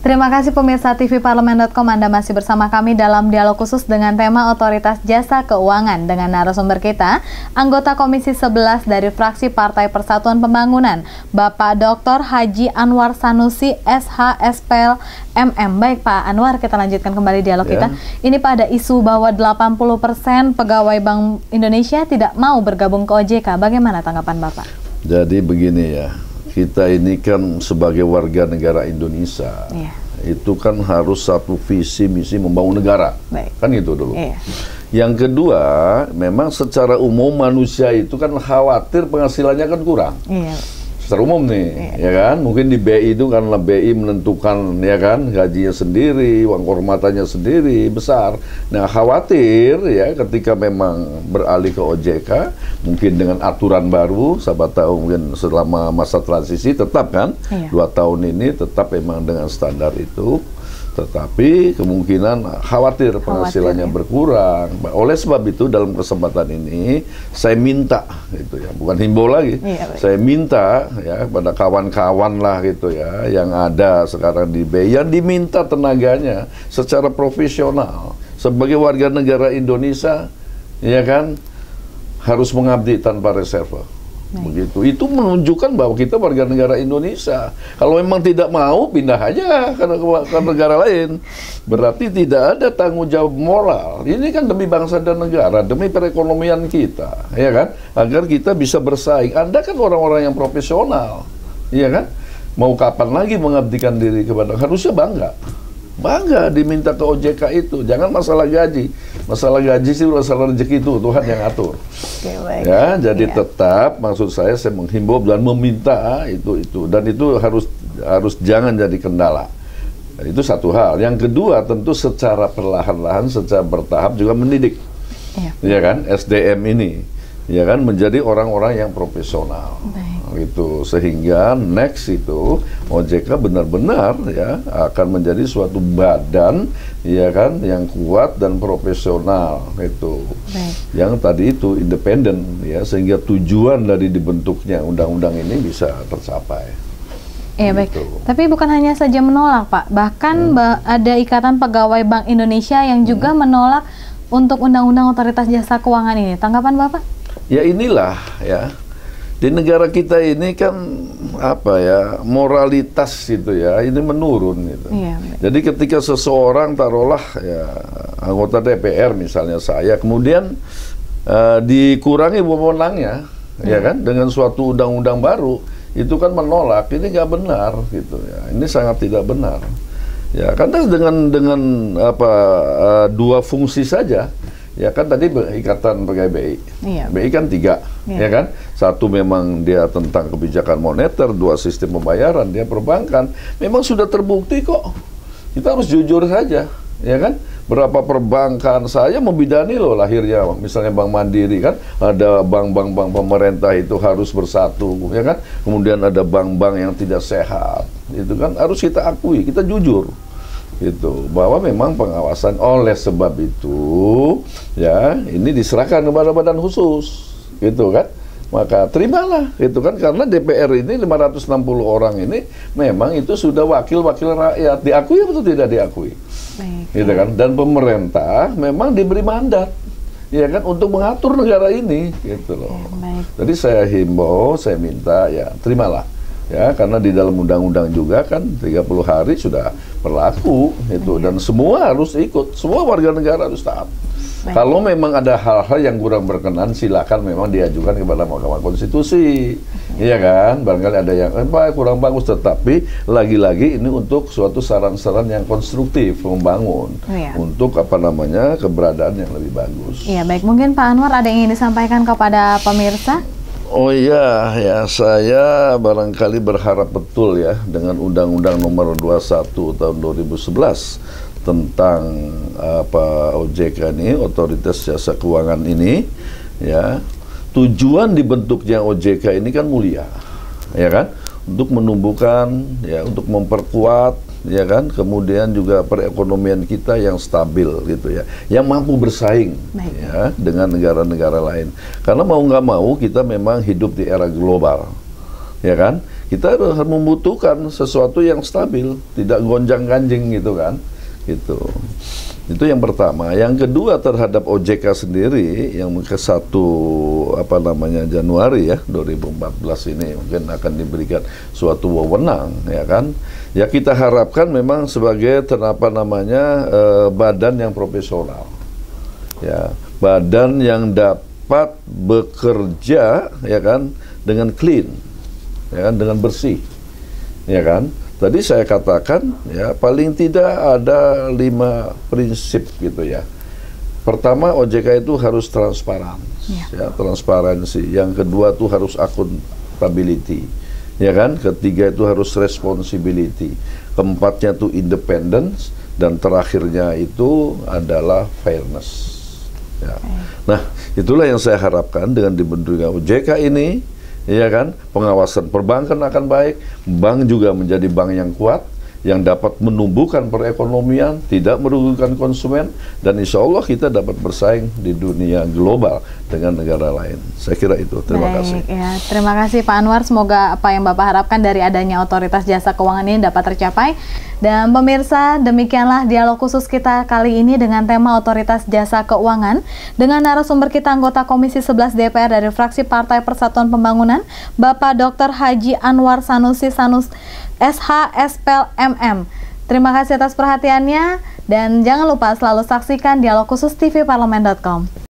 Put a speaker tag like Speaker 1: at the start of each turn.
Speaker 1: Terima kasih pemirsa TV Parlemen.com, Anda masih bersama kami dalam dialog khusus dengan tema Otoritas Jasa Keuangan dengan narasumber kita, anggota Komisi 11 dari fraksi Partai Persatuan Pembangunan, Bapak Dr. Haji Anwar Sanusi, SH.SPL MM. Baik Pak Anwar, kita lanjutkan kembali dialog kita. Ini Pak, ada isu bahwa 80% pegawai Bank Indonesia tidak mau bergabung ke OJK. Bagaimana tanggapan Bapak?
Speaker 2: Jadi begini ya. Kita ini kan sebagai warga negara Indonesia, itu kan harus satu visi misi membangun negara, kan gitu dulu. Yang kedua, memang secara umum manusia itu kan khawatir penghasilannya kan kurang. Secara umum nih, ya kan? Mungkin di BI itu karena BI menentukan, ya kan, gajinya sendiri, uang kehormatannya sendiri besar. Nah, khawatir ya ketika memang beralih ke OJK, mungkin dengan aturan baru, siapa tahu mungkin selama masa transisi tetap kan, 2 tahun ini tetap memang dengan standar itu. Tetapi kemungkinan khawatir penghasilannya berkurang. Oleh sebab itu dalam kesempatan ini saya minta gitu ya, bukan himbau lagi. Saya minta ya pada kawan-kawan lah gitu ya yang ada sekarang di BI yang diminta tenaganya secara profesional sebagai warga negara Indonesia, ya kan, harus mengabdi tanpa reserve. Begitu. Itu menunjukkan bahwa kita warga negara Indonesia. Kalau memang tidak mau, pindah aja ke negara lain. Berarti tidak ada tanggung jawab moral. Ini kan demi bangsa dan negara, demi perekonomian kita, ya kan? Agar kita bisa bersaing. Anda kan orang-orang yang profesional, ya kan? Mau kapan lagi mengabdikan diri kepada, harusnya bangga. Bangga diminta ke OJK itu, jangan masalah gaji. Masalah gaji sih masalah rezeki itu Tuhan yang atur. Ya, jadi tetap maksud saya menghimbau dan meminta itu dan itu harus jangan jadi kendala. Itu satu hal. Yang kedua tentu secara perlahan-lahan, secara bertahap juga mendidik, ya kan, SDM ini, ya kan, menjadi orang-orang yang profesional. Gitu, sehingga next itu OJK benar-benar ya akan menjadi suatu badan, ya kan, yang kuat dan profesional itu. Yang tadi itu independen ya, sehingga tujuan dari dibentuknya undang-undang ini bisa tercapai.
Speaker 1: Iya, baik. Tapi bukan hanya saja menolak, Pak. Bahkan ada Ikatan Pegawai Bank Indonesia yang juga menolak untuk Undang-Undang Otoritas Jasa Keuangan ini. Tanggapan Bapak? Ya
Speaker 2: inilah ya. Di negara kita ini kan apa ya, moralitas gitu ya, ini menurun gitu. Jadi ketika seseorang taruhlah ya anggota DPR misalnya saya, kemudian dikurangi wewenangnya, ya kan, dengan suatu undang-undang baru, itu kan menolak, ini nggak benar gitu ya. Ini sangat tidak benar. Ya, karena dengan apa dua fungsi saja. Ya kan tadi Ikatan Pegawai BI, BI kan 3, ya kan? Satu memang dia tentang kebijakan moneter, 2 sistem pembayaran, dia perbankan. Memang sudah terbukti kok. Kita harus jujur saja, ya kan? Berapa perbankan saya membidani loh lahirnya, misalnya Bank Mandiri kan, ada bank-bank pemerintah itu harus bersatu, ya kan? Kemudian ada bank-bank yang tidak sehat, itu kan harus kita akui, kita jujur. Gitu, bahwa memang pengawasan. Oleh sebab itu ya ini diserahkan kepada badan khusus gitu kan, maka terimalah itu kan, karena DPR ini 560 orang ini memang itu sudah wakil-wakil rakyat, diakui atau tidak diakui, gitu kan, dan pemerintah memang diberi mandat, ya kan, untuk mengatur negara ini gitu loh. Jadi saya himbau, saya minta ya terimalah. Ya, karena di dalam undang-undang juga kan 30 hari sudah berlaku itu, dan semua harus ikut, semua warga negara harus taat. Kalau memang ada hal-hal yang kurang berkenan, silakan memang diajukan kepada Mahkamah Konstitusi, iya kan, barangkali ada yang kurang bagus, tetapi lagi-lagi ini untuk suatu saran-saran yang konstruktif, membangun, untuk apa namanya, keberadaan yang lebih bagus.
Speaker 1: Iya, baik, mungkin Pak Anwar ada yang ingin disampaikan kepada pemirsa?
Speaker 2: Oh iya, ya saya barangkali berharap betul ya dengan Undang-Undang Nomor 21 Tahun 2011 tentang apa OJK ini, Otoritas Jasa Keuangan ini, ya tujuan dibentuknya OJK ini kan mulia, ya kan, untuk menumbuhkan, ya untuk memperkuat, ya kan, kemudian juga perekonomian kita yang stabil gitu ya, yang mampu bersaing ya dengan negara-negara lain. Karena mau nggak mau kita memang hidup di era global, ya kan. kita harus membutuhkan sesuatu yang stabil, tidak gonjang-ganjing gitu kan. Gitu. Itu yang pertama. Yang kedua terhadap OJK sendiri yang ke 1 Januari ya 2014 ini mungkin akan diberikan suatu wewenang ya kan. Ya kita harapkan memang sebagai badan yang profesional. Ya, badan yang dapat bekerja ya kan dengan clean. Ya kan, dengan bersih. Ya kan? Tadi saya katakan ya paling tidak ada 5 prinsip gitu ya. Pertama, OJK itu harus transparan, ya transparansi. Yang kedua itu harus accountability, ya kan. Ketiga itu harus responsibility. Keempatnya itu independence dan terakhirnya itu adalah fairness. Ya. Nah, itulah yang saya harapkan dengan dibentuknya OJK ini. Ya kan, pengawasan perbankan akan baik, bank juga menjadi bank yang kuat, yang dapat menumbuhkan perekonomian, tidak merugikan konsumen, dan insya Allah kita dapat bersaing di dunia global dengan negara lain. Saya kira itu. Terima kasih.
Speaker 1: Ya, terima kasih Pak Anwar. Semoga apa yang Bapak harapkan dari adanya Otoritas Jasa Keuangan ini dapat tercapai. Dan pemirsa, demikianlah dialog khusus kita kali ini dengan tema Otoritas Jasa Keuangan dengan narasumber kita anggota Komisi 11 DPR dari fraksi Partai Persatuan Pembangunan, Bapak Dr. Haji Anwar Sanusi SH SPL MM. Terima kasih atas perhatiannya dan jangan lupa selalu saksikan dialog khusus tvparlemen.com.